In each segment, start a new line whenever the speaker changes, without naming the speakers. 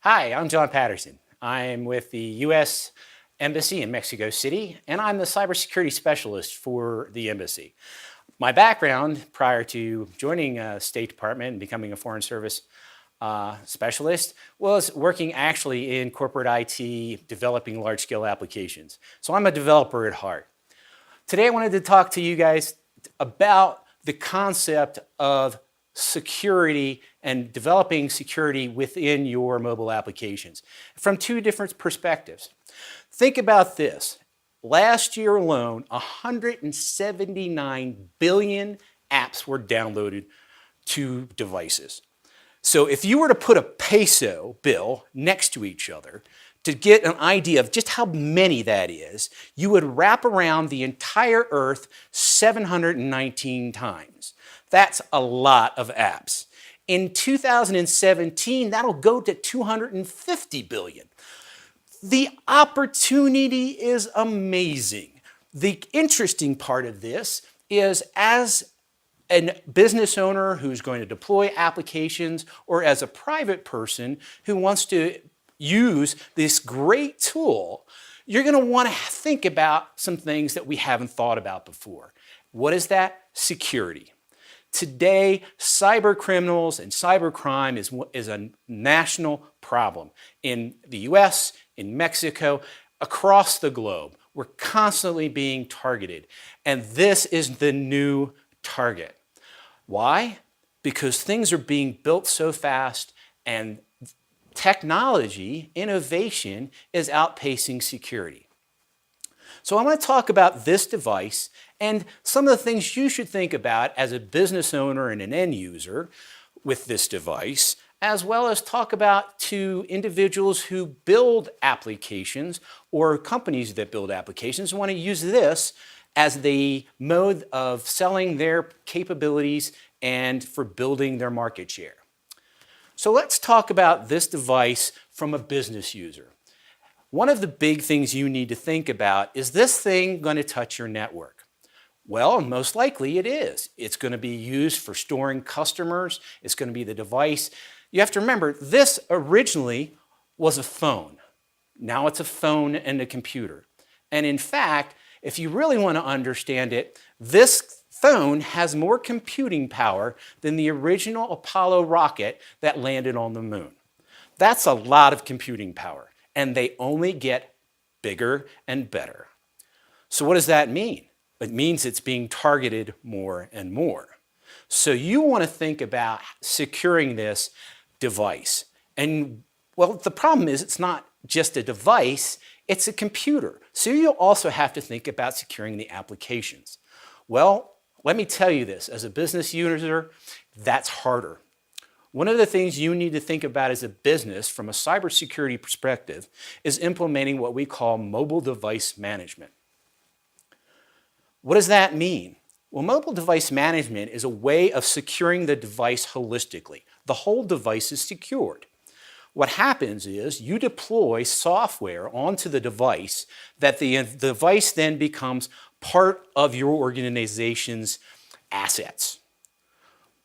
Hi, I'm John Patterson. I'm with the U.S. Embassy in Mexico City, and I'm the cybersecurity specialist for the embassy. My background prior to joining State Department and becoming a Foreign Service specialist was working actually in corporate IT, developing large-scale applications. So I'm a developer at heart. Today I wanted to talk to you guys about the concept of security and developing security within your mobile applications from two different perspectives. Think about this. Last year alone, 179 billion apps were downloaded to devices. So if you were to put a peso bill next to each other to get an idea of just how many that is, you would wrap around the entire Earth 719 times. That's a lot of apps. In 2017, that'll go to 250 billion. The opportunity is amazing. The interesting part of this is as a business owner who's going to deploy applications or as a private person who wants to use this great tool, you're going to want to think about some things that we haven't thought about before. What is that? Security. Today, cyber criminals and cybercrime is a national problem in the US, in Mexico, across the globe. We're constantly being targeted, and this is the new target. Why? Because things are being built so fast and technology, innovation is outpacing security. So I'm going to talk about this device and some of the things you should think about as a business owner and an end user with this device, as well as talk about to individuals who build applications or companies that build applications who want to use this as the mode of selling their capabilities and for building their market share. So let's talk about this device from a business user. One of the big things you need to think about is this thing going to touch your network? Well, most likely it is. It's going to be used for storing customers. It's going to be the device. You have to remember, this originally was a phone. Now it's a phone and a computer. And in fact, if you really want to understand it, this phone has more computing power than the original Apollo rocket that landed on the moon. That's a lot of computing power, and they only get bigger and better. So what does that mean? It means it's being targeted more and more. So you want to think about securing this device. And well, the problem is it's not just a device, it's a computer. So you'll also have to think about securing the applications. Well, let me tell you this, as a business user, that's harder. One of the things you need to think about as a business from a cybersecurity perspective is implementing what we call mobile device management. What does that mean? Well, mobile device management is a way of securing the device holistically. The whole device is secured. What happens is you deploy software onto the device that the device then becomes part of your organization's assets.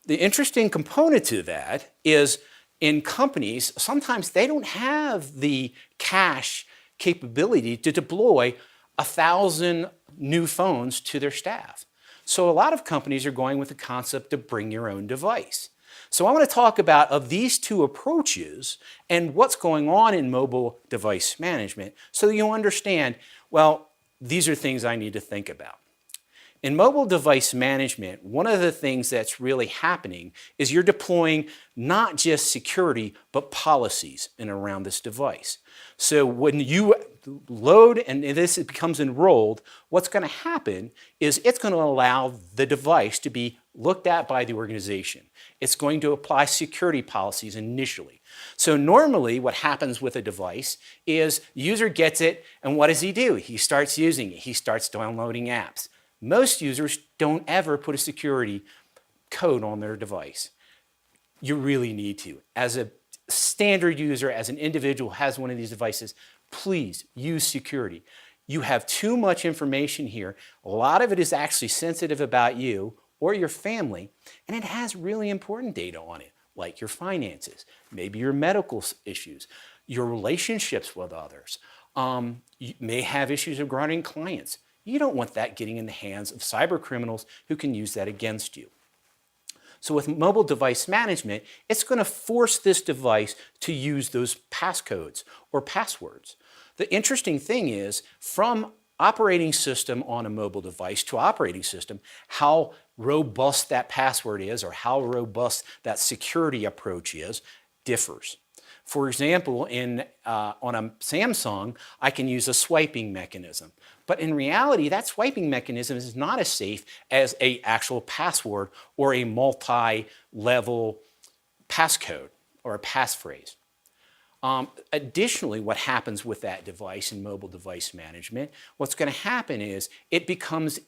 The interesting component to that is in companies, sometimes they don't have the cash capability to deploy 1,000 new phones to their staff. So a lot of companies are going with the concept of bring your own device. So I want to talk about of these two approaches and what's going on in mobile device management so that you'll understand, well, these are things I need to think about. In mobile device management, one of the things that's really happening is you're deploying not just security, but policies in and around this device. So when you load and this becomes enrolled, what's going to happen is it's going to allow the device to be looked at by the organization. It's going to apply security policies initially. So normally what happens with a device is the user gets it, and what does he do? He starts using it. He starts downloading apps. Most users don't ever put a security code on their device. You really need to. As a standard user, as an individual who has one of these devices, please use security. You have too much information here. A lot of it is actually sensitive about you or your family, and it has really important data on it. like your finances, maybe your medical issues, your relationships with others. You may have issues regarding clients. You don't want that getting in the hands of cyber criminals who can use that against you. So with mobile device management, it's going to force this device to use those passcodes or passwords. The interesting thing is, from operating system on a mobile device to operating system, how robust that password is or how robust that security approach is differs. For example, on a Samsung, I can use a swiping mechanism. But in reality, that swiping mechanism is not as safe as an actual password or a multi-level passcode or a passphrase. Additionally, what happens with that device in mobile device management, what's going to happen is it becomes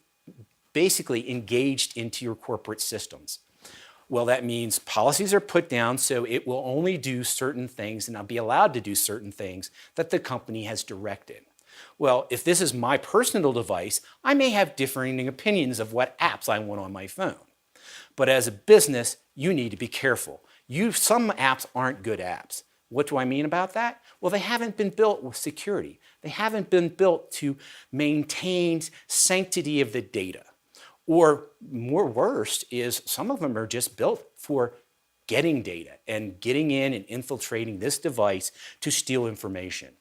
basically engaged into your corporate systems. Well, that means policies are put down so it will only do certain things and not be allowed to do certain things that the company has directed. Well, if this is my personal device, I may have differing opinions of what apps I want on my phone. But as a business, you need to be careful. Some apps aren't good apps. What do I mean about that? Well, they haven't been built with security. They haven't been built to maintain sanctity of the data. Or more worse is some of them are just built for getting data and getting in and infiltrating this device to steal information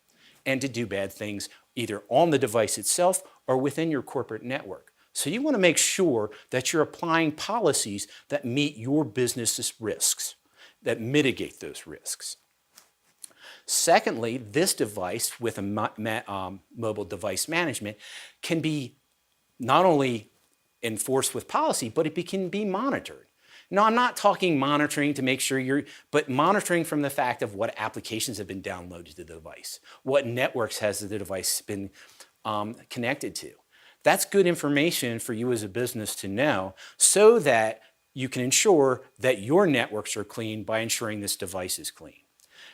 and to do bad things either on the device itself or within your corporate network. So you want to make sure that you're applying policies that meet your business's risks, that mitigate those risks. Secondly, this device with a mobile device management can be not only enforced with policy, but it can be monitored. Now, I'm not talking monitoring to make sure but monitoring from the fact of what applications have been downloaded to the device, what networks has the device been connected to. That's good information for you as a business to know so that you can ensure that your networks are clean by ensuring this device is clean.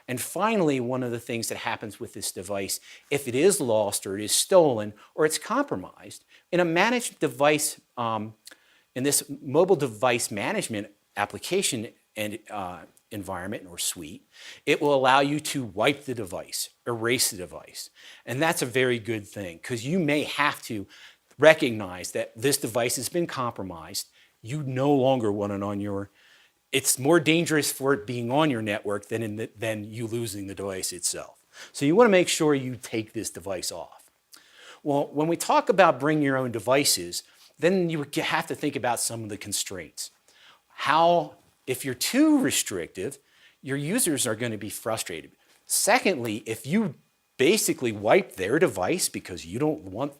And finally, one of the things that happens with this device, if it is lost or it is stolen or it's compromised, in a managed device, in this mobile device management application and environment or suite, it will allow you to wipe the device, erase the device. And that's a very good thing because you may have to recognize that this device has been compromised. You no longer want it on your It's more dangerous for it being on your network than you losing the device itself. So you want to make sure you take this device off. Well, when we talk about bring your own devices, then you have to think about some of the constraints. If you're too restrictive, your users are going to be frustrated. Secondly, if you basically wipe their device because you don't want,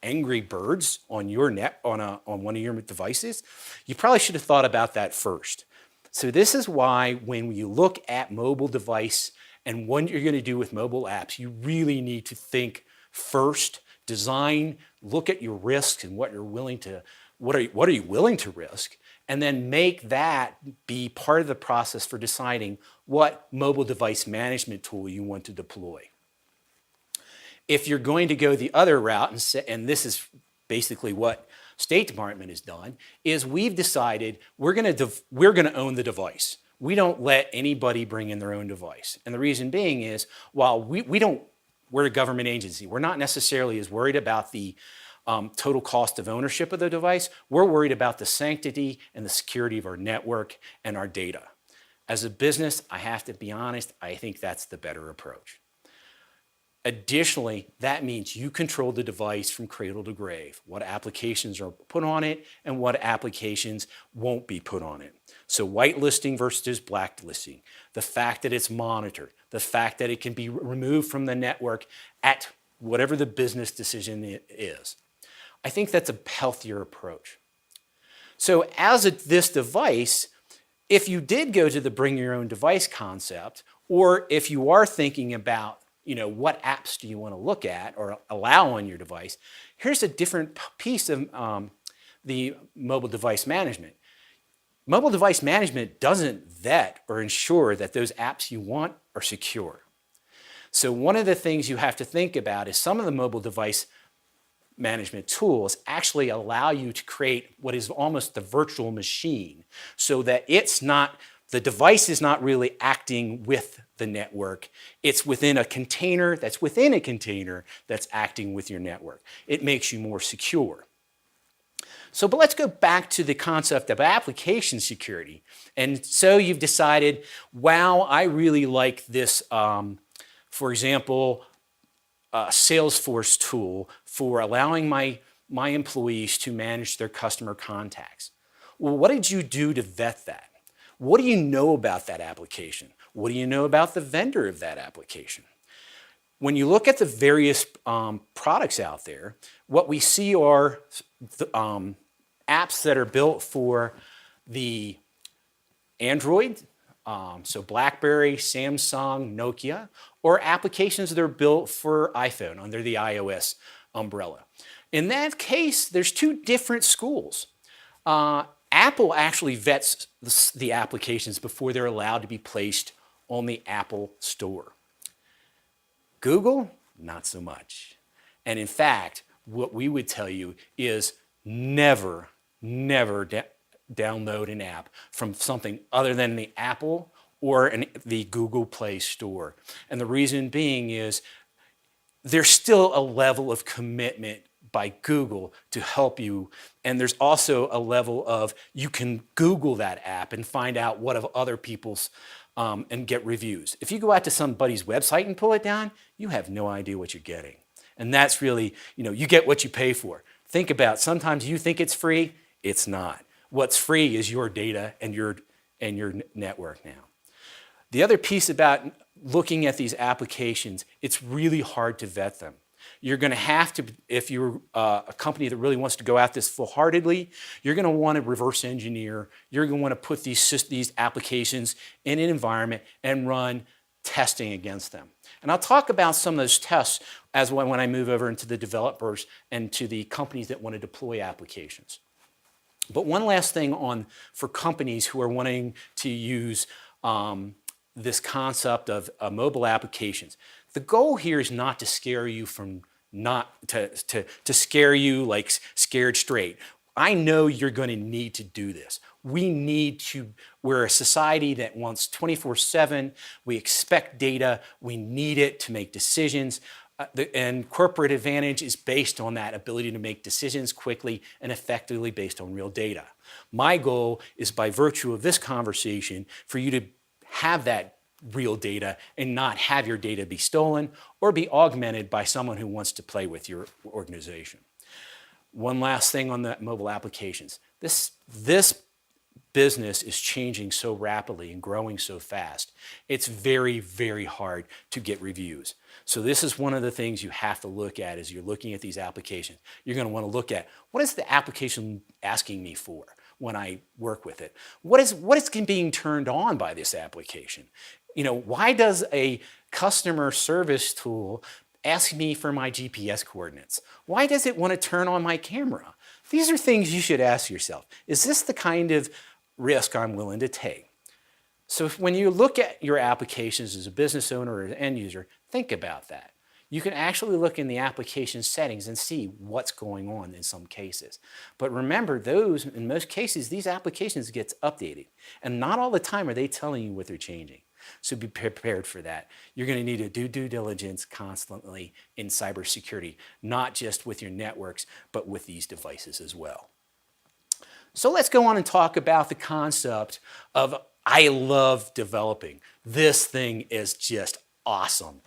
angry birds on on one of your devices, you probably should have thought about that first. So this is why when you look at mobile device and what you're going to do with mobile apps, you really need to think first, design, look at your risks and what are you willing to risk, and then make that be part of the process for deciding what mobile device management tool you want to deploy. If you're going to go the other route, and this is basically what State Department has done, is we've decided we're going to own the device. We don't let anybody bring in their own device. And the reason being is, while we're a government agency, we're not necessarily as worried about the total cost of ownership of the device. We're worried about the sanctity and the security of our network and our data. As a business, I have to be honest, I think that's the better approach. Additionally, that means you control the device from cradle to grave, what applications are put on it and what applications won't be put on it. So whitelisting versus blacklisting, the fact that it's monitored, the fact that it can be removed from the network at whatever the business decision is. I think that's a healthier approach. So this device, if you did go to the bring your own device concept, or if you are thinking about what apps do you want to look at or allow on your device, here's a different piece of the mobile device management. Mobile device management doesn't vet or ensure that those apps you want are secure. So one of the things you have to think about is some of the mobile device management tools actually allow you to create what is almost the virtual machine so that it's not The device is not really acting with the network. It's within a container that's within a container that's acting with your network. It makes you more secure. So, but let's go back to the concept of application security. And so you've decided, wow, I really like this, for example, Salesforce tool for allowing my employees to manage their customer contacts. Well, what did you do to vet that? What do you know about that application? What do you know about the vendor of that application? When you look at the various products out there, what we see are apps that are built for the Android, so BlackBerry, Samsung, Nokia, or applications that are built for iPhone under the iOS umbrella. In that case, there's two different schools. Apple actually vets the applications before they're allowed to be placed on the Apple Store. Google, not so much. And in fact, what we would tell you is never download an app from something other than the Apple or the Google Play Store. And the reason being is there's still a level of commitment by Google to help you. And there's also a level of you can Google that app and find out what of other people's and get reviews. If you go out to somebody's website and pull it down, you have no idea what you're getting. And that's really, you get what you pay for. Think about, sometimes you think it's free, it's not. What's free is your data and your network now. The other piece about looking at these applications, it's really hard to vet them. You're going to have to, if you're a company that really wants to go at this full-heartedly, you're going to want to reverse engineer. You're going to want to put these applications in an environment and run testing against them. And I'll talk about some of those tests when I move over into the developers and to the companies that want to deploy applications. But one last thing for companies who are wanting to use this concept of mobile applications. The goal here is not to scare you to scare you like scared straight. I know you're going to need to do this. We're a society that wants 24/7. We expect data. We need it to make decisions. And corporate advantage is based on that ability to make decisions quickly and effectively based on real data. My goal is, by virtue of this conversation, for you to have that real data and not have your data be stolen or be augmented by someone who wants to play with your organization. One last thing on the mobile applications. This business is changing so rapidly and growing so fast. It's very, very hard to get reviews. So this is one of the things you have to look at as you're looking at these applications. You're going to want to look at, what is the application asking me for when I work with it? What is being turned on by this application? Why does a customer service tool ask me for my GPS coordinates? Why does it want to turn on my camera? These are things you should ask yourself. Is this the kind of risk I'm willing to take? So when you look at your applications as a business owner or an end user, think about that. You can actually look in the application settings and see what's going on in some cases. But remember, in most cases, these applications get updated. And not all the time are they telling you what they're changing. So be prepared for that. You're going to need to do due diligence constantly in cybersecurity, not just with your networks, but with these devices as well. So let's go on and talk about the concept of I love developing. This thing is just awesome.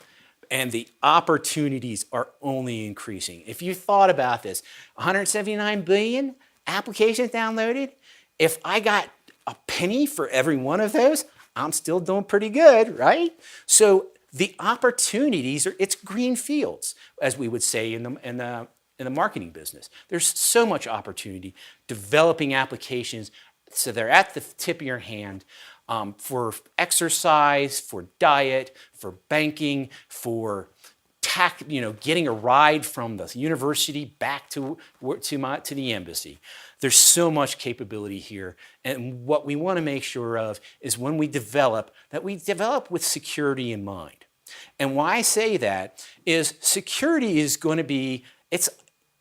And the opportunities are only increasing. If you thought about this, 179 billion applications downloaded, if I got a penny for every one of those, I'm still doing pretty good, right? So the opportunities it's green fields, as we would say in the marketing business. There's so much opportunity developing applications so they're at the tip of your hand for exercise, for diet, for banking, for getting a ride from the university back to the embassy. There's so much capability here. And what we want to make sure of is when we develop, that we develop with security in mind. And why I say that is security is going to be,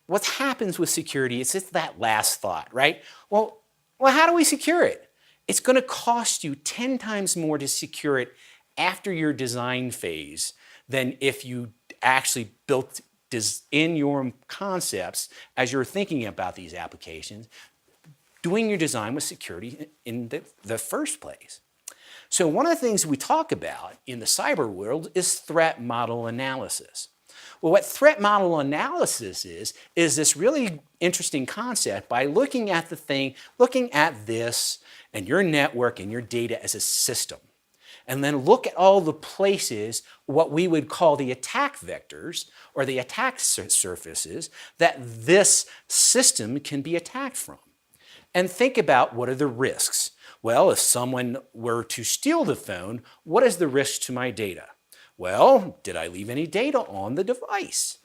what happens with security, it's just that last thought, right? Well, how do we secure it? it's going to cost you 10 times more to secure it after your design phase than if you actually built in your concepts as you're thinking about these applications, doing your design with security in the first place. So one of the things we talk about in the cyber world is threat model analysis. Well, what threat model analysis is this really interesting concept by looking at the thing, looking at this and your network and your data as a system. And then look at all the places, what we would call the attack vectors or the attack surfaces that this system can be attacked from. And think about what are the risks. Well, if someone were to steal the phone, what is the risk to my data? Well, did I leave any data on the device?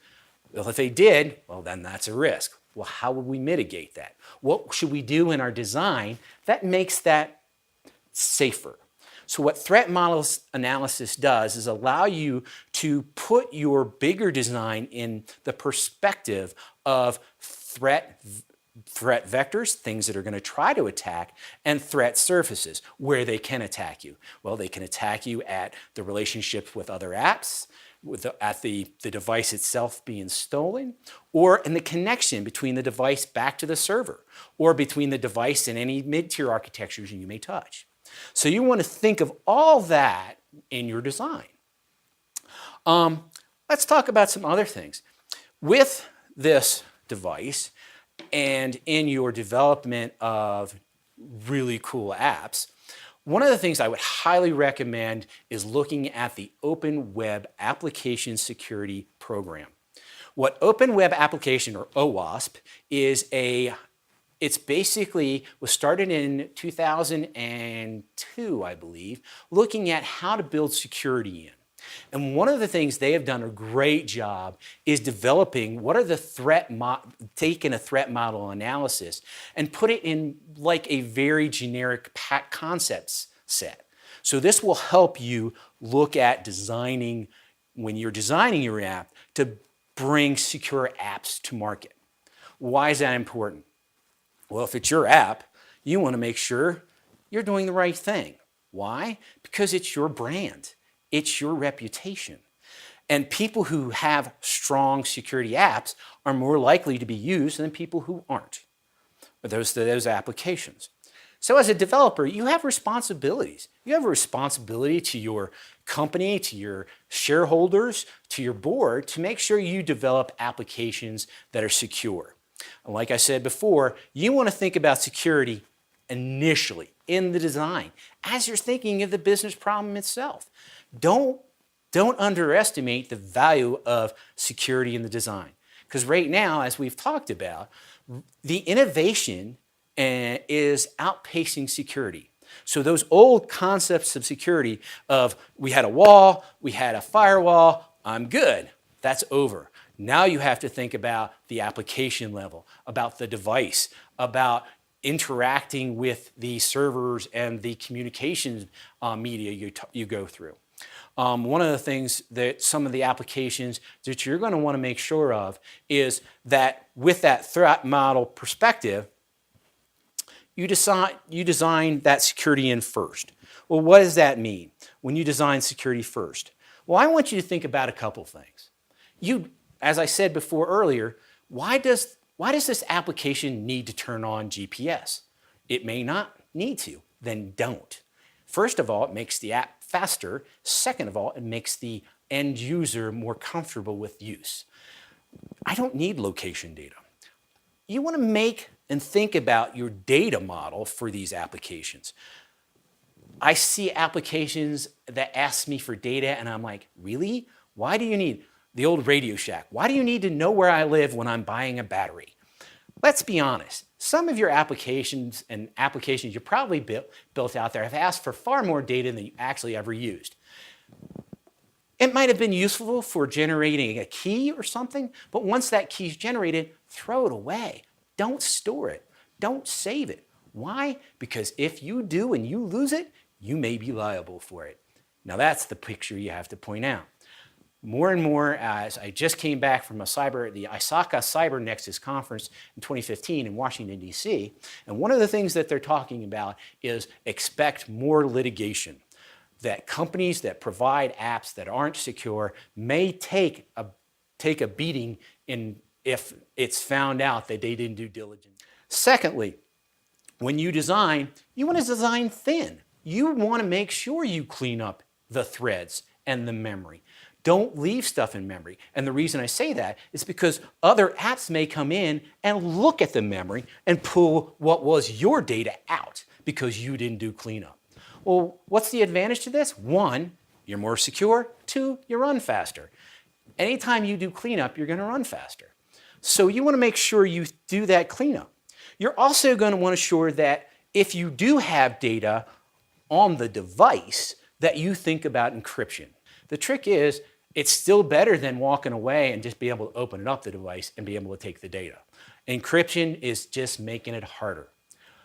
Well, if they did, well, then that's a risk. Well, how would we mitigate that? What should we do in our design that makes that safer? So what threat model analysis does is allow you to put your bigger design in the perspective of threat vectors, things that are going to try to attack, and threat surfaces, where they can attack you. Well, they can attack you at the relationship with other apps, at the device itself being stolen, or in the connection between the device back to the server, or between the device and any mid-tier architectures you may touch. So you want to think of all that in your design. Let's talk about some other things. With this device and in your development of really cool apps, one of the things I would highly recommend is looking at the Open Web Application Security Program. What Open Web Application, or OWASP, is it's basically was started in 2002, I believe, looking at how to build security in. And one of the things they have done a great job is developing what are the taking a threat model analysis and put it in like a very generic concepts set. So this will help you look at designing, when you're designing your app, to bring secure apps to market. Why is that important? Well, if it's your app, you want to make sure you're doing the right thing. Why? Because it's your brand. It's your reputation. And people who have strong security apps are more likely to be used than people who aren't, or those applications. So as a developer, you have responsibilities. You have a responsibility to your company, to your shareholders, to your board, to make sure you develop applications that are secure. And like I said before, you want to think about security initially in the design as you're thinking of the business problem itself. Don't underestimate the value of security in the design. Because right now, as we've talked about, the innovation is outpacing security. So those old concepts of security of we had a wall, we had a firewall, I'm good, that's over. Now you have to think about the application level, about the device, about interacting with the servers and the communications media you go through. One of the things that some of the applications that you're going to want to make sure of is that with that threat model perspective, you design that security in first. Well, what does that mean when you design security first? Well, I want you to think about a couple things. As I said before earlier, why does this application need to turn on GPS? It may not need to, then don't. First of all, it makes the app faster. Second of all, it makes the end user more comfortable with use. I don't need location data. You want to make and think about your data model for these applications. I see applications that ask me for data and I'm like, really? Why do you need the old Radio Shack? Why do you need to know where I live when I'm buying a battery? Let's be honest. Some of your applications you probably built out there have asked for far more data than you actually ever used. It might have been useful for generating a key or something, but once that key is generated, throw it away. Don't store it. Don't save it. Why? Because if you do and you lose it, you may be liable for it. Now that's the picture you have to point out. more and more, as I just came back from the ISACA Cyber Nexus conference in 2015 in Washington, D.C., and one of the things that they're talking about is expect more litigation. That companies that provide apps that aren't secure may take a beating if it's found out that they didn't do diligence. Secondly, when you design, you want to design thin. You want to make sure you clean up the threads and the memory. Don't leave stuff in memory. And the reason I say that is because other apps may come in and look at the memory and pull what was your data out because you didn't do cleanup. Well, what's the advantage to this? 1, you're more secure. 2, you run faster. Anytime you do cleanup, you're going to run faster. So you want to make sure you do that cleanup. You're also going to want to ensure that if you do have data on the device, that you think about encryption. The trick is, it's still better than walking away and just being able to open it up the device and be able to take the data. Encryption is just making it harder.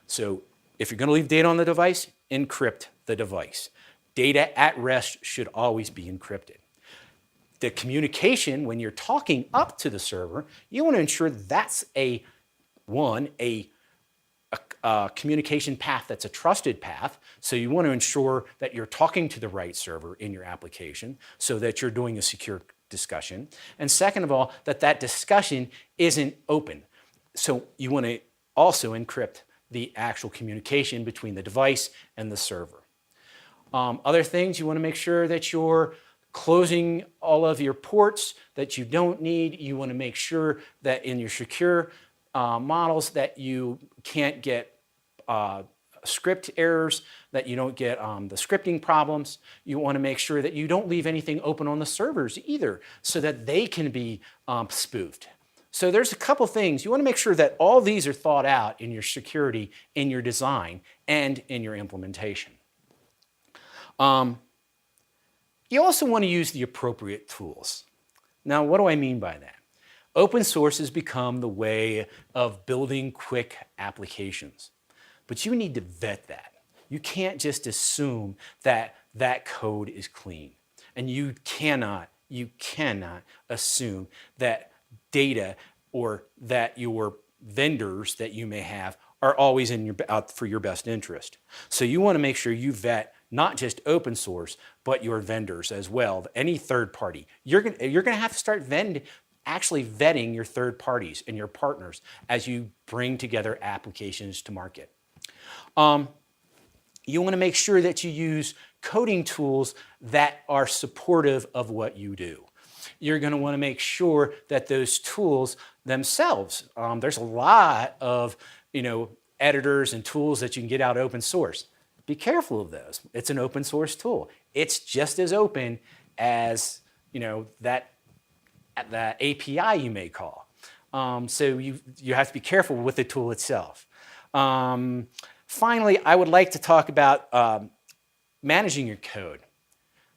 So if you're going to leave data on the device, encrypt the device. Data at rest should always be encrypted. The communication, when you're talking up to the server, you want to ensure that's a communication path that's a trusted path. So you want to ensure that you're talking to the right server in your application so that you're doing a secure discussion. And second of all, that discussion isn't open. So you want to also encrypt the actual communication between the device and the server. Other things, you want to make sure that you're closing all of your ports that you don't need. You want to make sure that in your secure models that you can't get script errors, that you don't get the scripting problems. You want to make sure that you don't leave anything open on the servers either so that they can be spoofed. So there's a couple things. You want to make sure that all these are thought out in your security, in your design, and in your implementation. You also want to use the appropriate tools. Now, what do I mean by that? Open source has become the way of building quick applications, but you need to vet that. You can't just assume that that code is clean, and you cannot assume that data or that your vendors that you may have are always out for your best interest. So you want to make sure you vet not just open source, but your vendors as well. Any third party. You're going to have to start actually vetting your third parties and your partners as you bring together applications to market. You want to make sure that you use coding tools that are supportive of what you do. You're going to want to make sure that those tools themselves, there's a lot of editors and tools that you can get out open source. Be careful of those. It's an open source tool. It's just as open as that API you may call. So you have to be careful with the tool itself. Finally, I would like to talk about managing your code.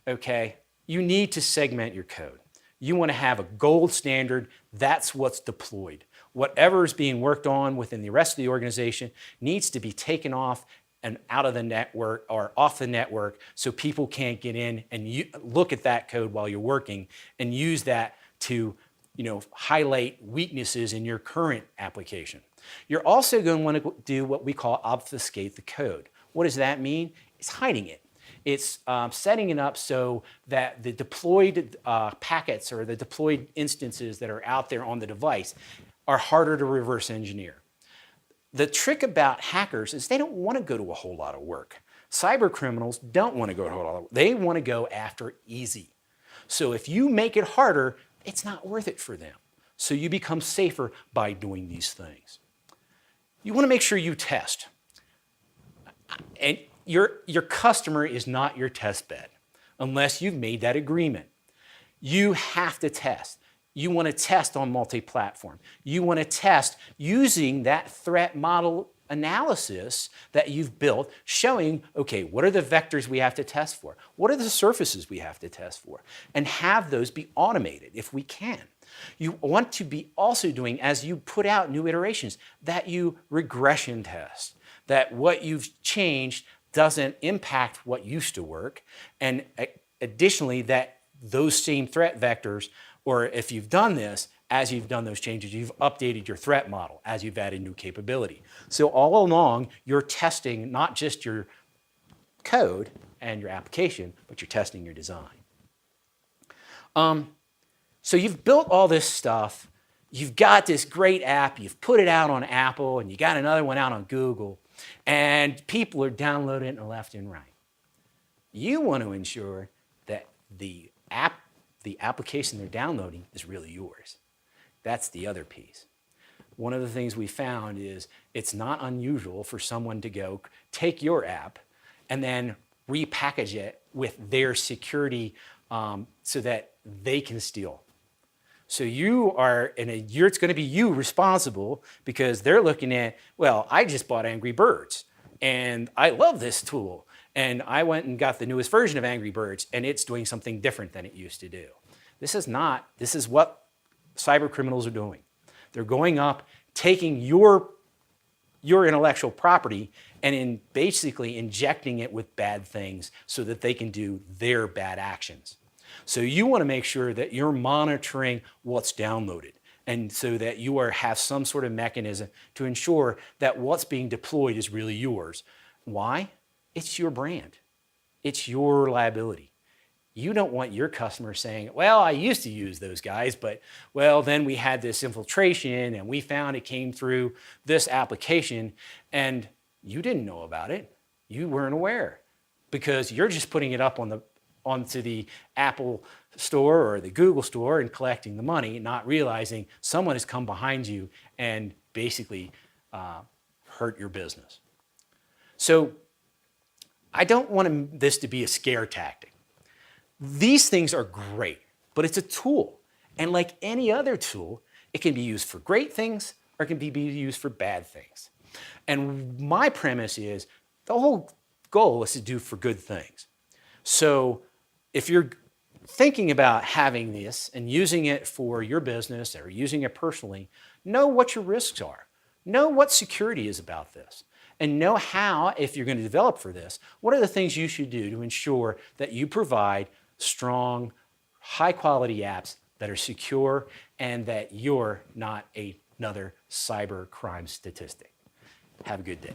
Okay, you need to segment your code. You want to have a gold standard. That's what's deployed. Whatever is being worked on within the rest of the organization needs to be taken off and out of the network or off the network so people can't get in and look at that code while you're working and use that to highlight weaknesses in your current application. You're also going to want to do what we call obfuscate the code. What does that mean? It's hiding it. It's setting it up so that the deployed packets or the deployed instances that are out there on the device are harder to reverse engineer. The trick about hackers is they don't want to go to a whole lot of work. Cyber criminals don't want to go to a whole lot of work. They want to go after easy. So if you make it harder, it's not worth it for them. So you become safer by doing these things. You want to make sure you test. And your customer is not your test bed unless you've made that agreement. You have to test. You want to test on multi-platform. You want to test using that threat model analysis that you've built, showing, okay, what are the vectors we have to test for? What are the surfaces we have to test for? And have those be automated if we can. You want to be also doing, as you put out new iterations, that you regression test, that what you've changed doesn't impact what used to work, and additionally, that those same threat vectors, or if you've done this, as you've done those changes, you've updated your threat model as you've added new capability. So all along, you're testing not just your code and your application, but you're testing your design. So you've built all this stuff. You've got this great app. You've put it out on Apple, and you got another one out on Google, and people are downloading it left and right. You want to ensure that the application they're downloading is really yours. That's the other piece. One of the things we found is it's not unusual for someone to go take your app and then repackage it with their security so that they can steal. So it's going to be you responsible because they're looking at, well, I just bought Angry Birds and I love this tool. And I went and got the newest version of Angry Birds and it's doing something different than it used to do. This is what cyber criminals are doing. They're going up, taking your intellectual property and basically injecting it with bad things so that they can do their bad actions. So you want to make sure that you're monitoring what's downloaded and so that you have some sort of mechanism to ensure that what's being deployed is really yours. Why? It's your brand. It's your liability. You don't want your customers saying, well, I used to use those guys, but well, then we had this infiltration and we found it came through this application and you didn't know about it. You weren't aware because you're just putting it up onto the Apple store or the Google store and collecting the money, not realizing someone has come behind you and basically hurt your business. So I don't want this to be a scare tactic. These things are great, but it's a tool. And like any other tool, it can be used for great things or it can be used for bad things. And my premise is the whole goal is to do for good things. So if you're thinking about having this and using it for your business or using it personally, know what your risks are. Know what security is about this. And know how, if you're going to develop for this, what are the things you should do to ensure that you provide strong, high-quality apps that are secure and that you're not another cyber crime statistic. Have a good day.